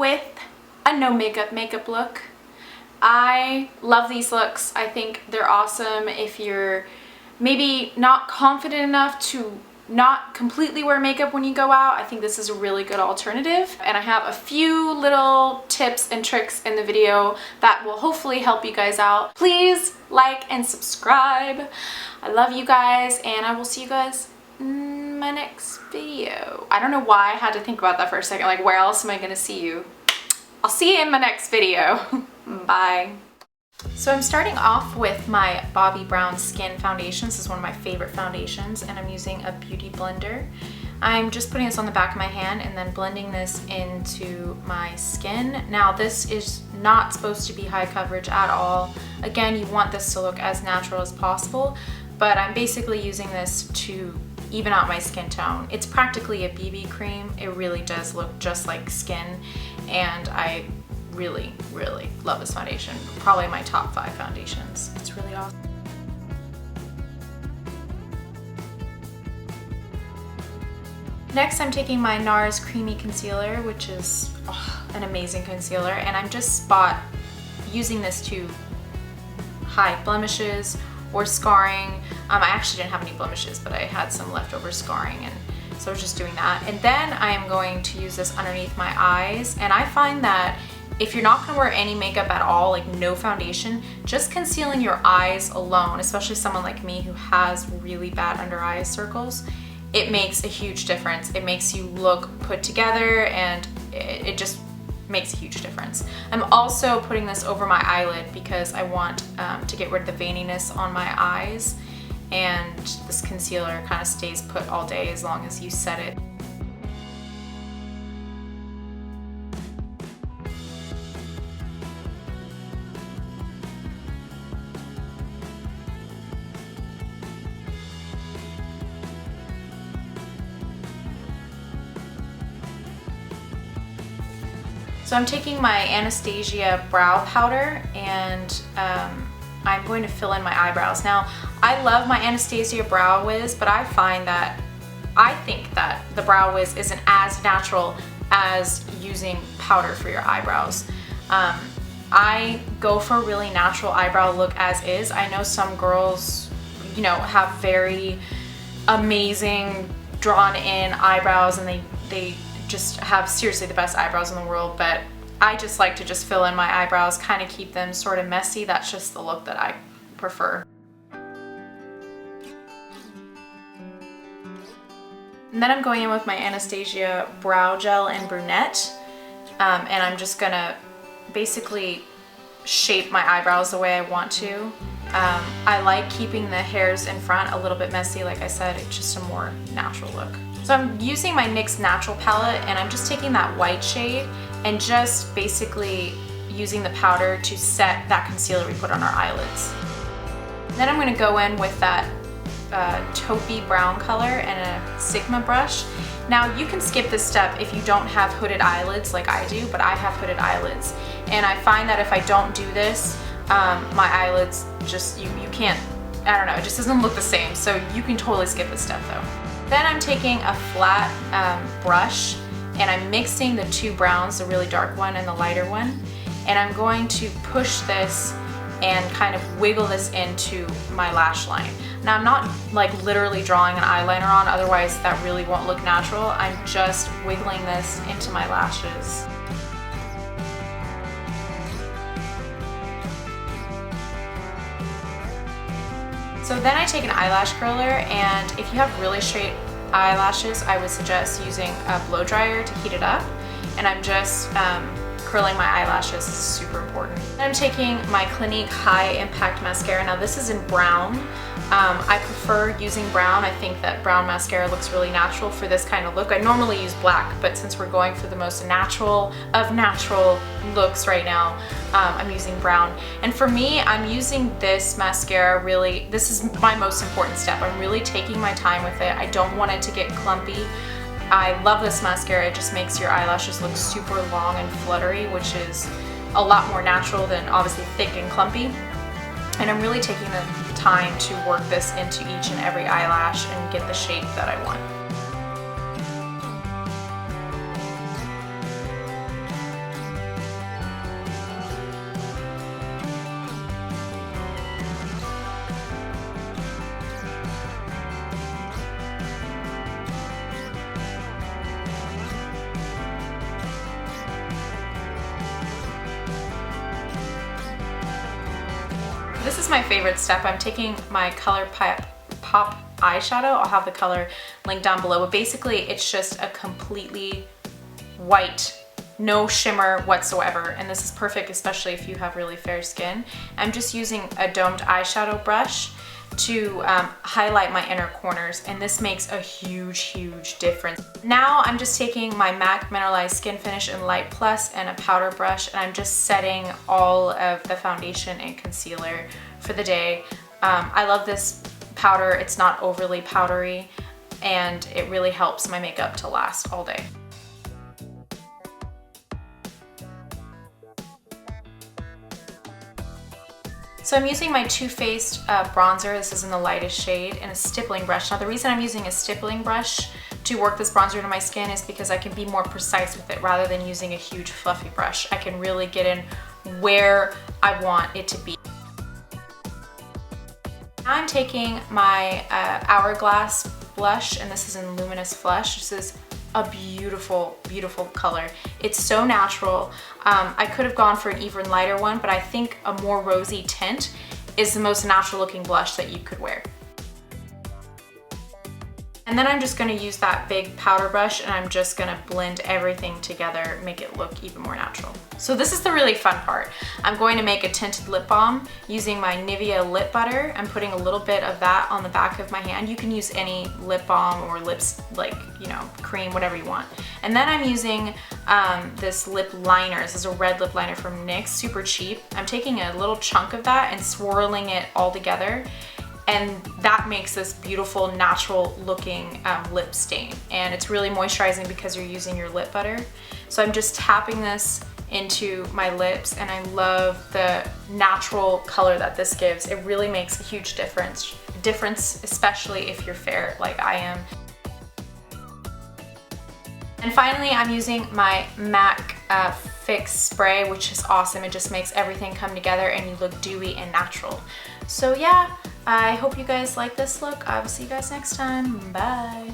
with a no makeup look. I love these looks. I think they're awesome if you're maybe not confident enough to not completely wear makeup when you go out. I think this is a really good alternative, and I have a few little tips and tricks in the video that will hopefully help you guys out. Please like and subscribe. I love you guys, and I will see you guys in my next video. I don't know why I had to think about that for a second, like where else am I gonna see you? I'll see you in my next video. Bye. So I'm starting off with my Bobbi Brown Skin Foundation. This is one of my favorite foundations, and I'm using a beauty blender. I'm just putting this on the back of my hand and then blending this into my skin. Now this is not supposed to be high coverage at all. Again, you want this to look as natural as possible, but I'm basically using this to even out my skin tone. It's practically a BB cream. It really does look just like skin, and I really, really love this foundation. Probably my top 5 foundations. It's really awesome. Next, I'm taking my Nars Creamy Concealer, which is an amazing concealer, and I'm just using this to hide blemishes or scarring. I actually didn't have any blemishes, but I had some leftover scarring, and so I was just doing that. And then I am going to use this underneath my eyes, and I find that if you're not gonna wear any makeup at all, like no foundation, just concealing your eyes alone, especially someone like me who has really bad under eye circles, it makes a huge difference. It makes you look put together, and it just makes a huge difference. I'm also putting this over my eyelid because I want to get rid of the veininess on my eyes, and this concealer kind of stays put all day as long as you set it. So I'm taking my Anastasia brow powder, and I'm going to fill in my eyebrows. Now, I love my Anastasia Brow Wiz, but I think that the Brow Wiz isn't as natural as using powder for your eyebrows. I go for a really natural eyebrow look as is. I know some girls, you know, have very amazing drawn in eyebrows, and they just have seriously the best eyebrows in the world, but I just like to just fill in my eyebrows, kind of keep them sort of messy. That's just the look that I prefer. And then I'm going in with my Anastasia Brow Gel in Brunette, and I'm just gonna basically shape my eyebrows the way I want to. I like keeping the hairs in front a little bit messy. Like I said, it's just a more natural look. So I'm using my NYX Natural Palette, and I'm just taking that white shade and just basically using the powder to set that concealer we put on our eyelids. Then I'm going to go in with that taupey brown color and a Sigma brush. Now you can skip this step if you don't have hooded eyelids like I do, but I have hooded eyelids, and I find that if I don't do this, my eyelids just, you can't, I don't know, it just doesn't look the same, so you can totally skip this step though. Then I'm taking a flat brush, and I'm mixing the 2 browns, the really dark one and the lighter one, and I'm going to push this and kind of wiggle this into my lash line. Now I'm not like literally drawing an eyeliner on, otherwise that really won't look natural. I'm just wiggling this into my lashes. So then I take an eyelash curler, and if you have really straight eyelashes, I would suggest using a blow dryer to heat it up. And I'm just curling my eyelashes. This is super important. I'm taking my Clinique High Impact Mascara. Now this is in brown. I prefer using brown. I think that brown mascara looks really natural for this kind of look. I normally use black, but since we're going for the most natural of natural looks right now, I'm using brown. And for me, I'm using this mascara really, this is my most important step. I'm really taking my time with it. I don't want it to get clumpy. I love this mascara. It just makes your eyelashes look super long and fluttery, which is a lot more natural than obviously thick and clumpy. And I'm really taking the time to work this into each and every eyelash and get the shape that I want. this is my favorite step. I'm taking my Pop eyeshadow. I'll have the color linked down below, but basically it's just a completely white, no shimmer whatsoever, and this is perfect especially if you have really fair skin. I'm just using a domed eyeshadow brush to highlight my inner corners, and this makes a huge difference. Now I'm just taking my MAC Mineralized Skin Finish in Light Plus and a powder brush, and I'm just setting all of the foundation and concealer for the day. I love this powder. It's not overly powdery, and it really helps my makeup to last all day. So I'm using my Too Faced bronzer. This is in the lightest shade, and a stippling brush. Now the reason I'm using a stippling brush to work this bronzer into my skin is because I can be more precise with it rather than using a huge fluffy brush. I can really get in where I want it to be. Now I'm taking my Hourglass blush, and this is in Luminous Flush. This is a beautiful color. It's so natural. I could have gone for an even lighter one, but I think a more rosy tint is the most natural looking blush that you could wear. And then I'm just gonna use that big powder brush, and I'm just gonna blend everything together, make it look even more natural. So this is the really fun part. I'm going to make a tinted lip balm using my Nivea Lip Butter. I'm putting a little bit of that on the back of my hand. You can use any lip balm or lips, like, you know, cream, whatever you want. And then I'm using this lip liner. This is a red lip liner from NYX, super cheap. I'm taking a little chunk of that and swirling it all together, and that makes this beautiful natural looking lip stain, and it's really moisturizing because you're using your lip butter. So I'm just tapping this into my lips, and I love the natural color that this gives. It really makes a huge difference, especially if you're fair like I am. And finally, I'm using my MAC Fix Spray, which is awesome. It just makes everything come together and you look dewy and natural. So yeah, I hope you guys like this look. I will see you guys next time. Bye.